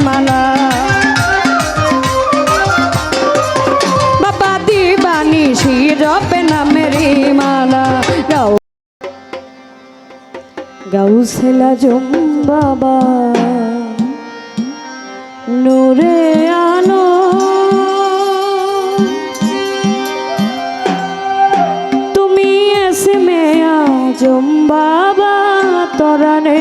মালা বাবা দিবানিশি জপে নামেরি মালা গাউসেলা জুম বাবা নূরে আলো তুমি এসে মেয়া জুম বাবা তরানে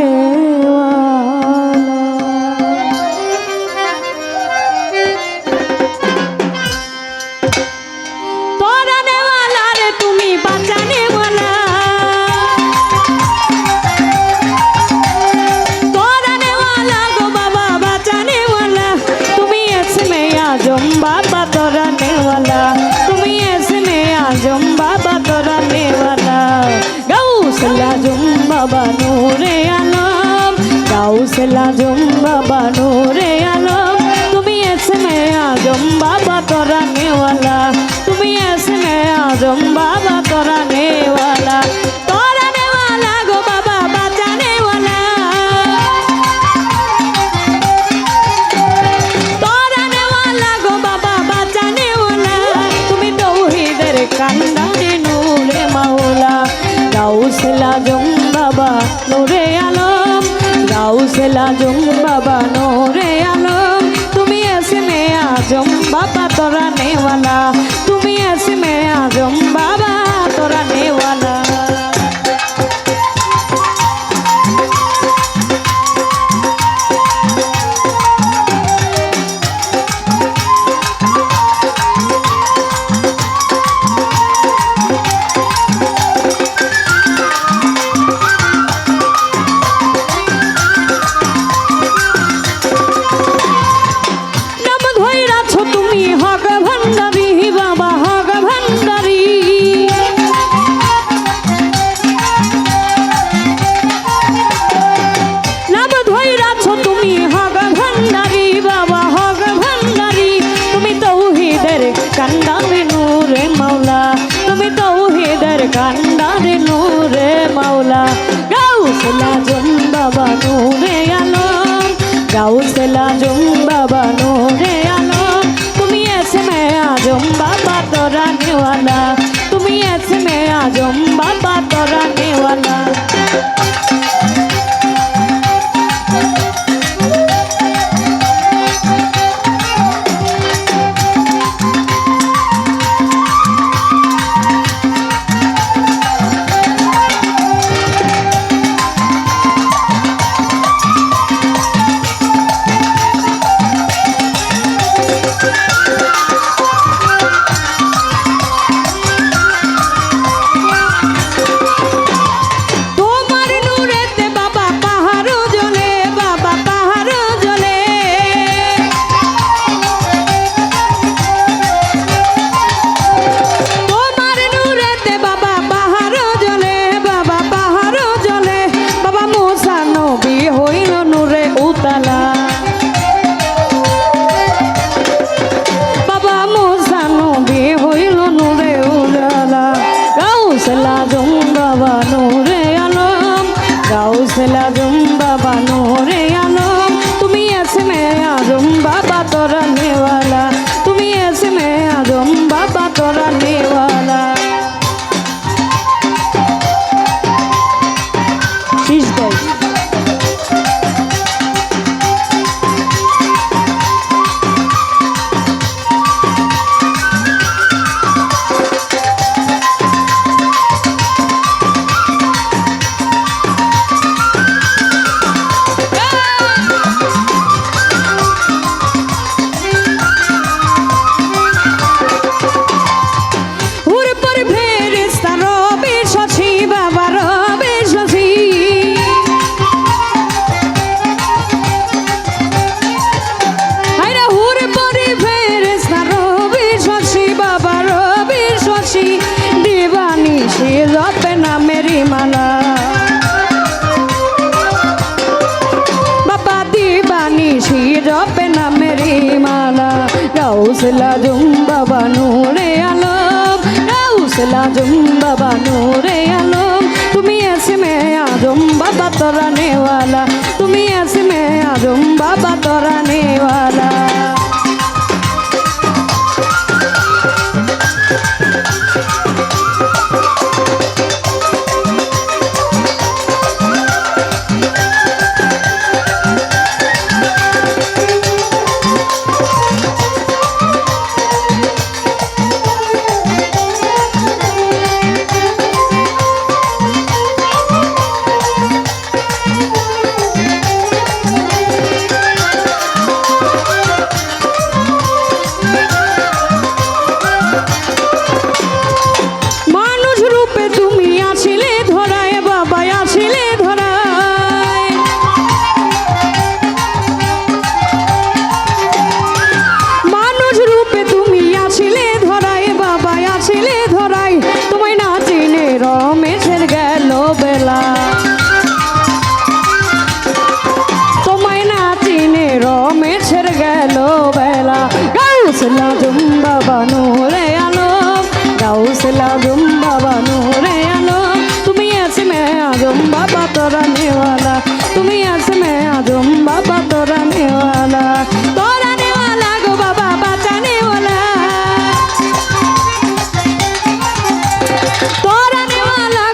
বাবা নূরে আলম গাউসেলা জুম বাবা নূরে আলম তুমি এসমে আজম বাবা তোরা নেওয়ালা তুমি এসমে আজম বাবা তোরা নেওয়ালা গো বাবা বাঁচানেওয়ালা তোরা নেওয়ালা গো বাবা বাঁচানেওয়ালা তুমি তৌহিদের কান্দারে নূরে মাওলা গাউসেলা জুম বাবা নূরে আলম গাউসেলা জুম বাবা নূরে আলম তুমি এসমে আজম বাবা তোরা নেওয়ালা তুমি এসমে আজম বাবা তোরা নেওয়ালা কান্দারে নূরে মাওলা তুমি তৌহিদের কান্দারে নূরে মাওলা গাউসেলা জুম বাবা নূরে আলম গাউসেলা জুম বাবা নূরে আলম তুমি এসমে আজম বাবা তোরা নেওয়ালা তুমি এসমে আজম বাবা তোরা নেওয়ালা গাউসেলা জুম বাবা নূরে আলম তুমি এসমে আজম বাবা তোরা নেওয়ালা তুমি এসমে আজম বাবা তোরা নেওয়ালা গাউসেলা জুম বাবা নূরে আলম গাউসেলা জুম বাবা নূরে আলম তুমি এসমে আজম বাবা তোরা নেওয়ালা তুমি इसमें आजम बाबा तोराने वाला। লাজুম বাবা নূরে আলম গাউস লাজুম বাবা নূরে আলম তুমি इसमें आजम बाबा तोराने वाला তুমি इसमें आजम बाबा तोराने वाला गो बाबा बचाने वाला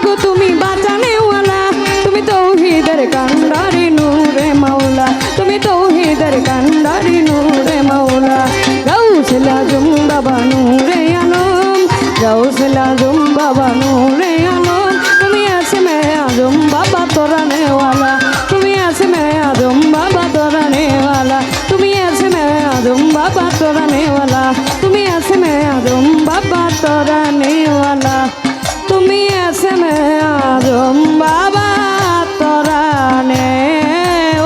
गो তুমি বাঁচানে वाला তুমি তৌহিদের কান্ডারি নূরে মাওলা তুমি তৌহিদের কান্ডারি নূরে মাওলা গাউস লাজুম বাবা নূরে আলম গাউস লাজুম বাবা নূরে আলম তুমি इसमें आजम बाबा तोराने वाला তুমি इसमें आजम बाबा तोराने वाला তুমি इसमें आजम बाबा तोराने वाला তুমি इसमें आजम बाबा तोराने वाला তুমি इसमें आजम बाबा तोराने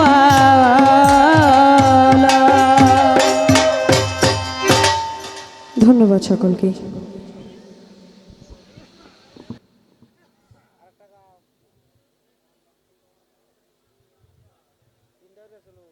वाला। ধন্যবাদ সকলকে। তিনটা চলো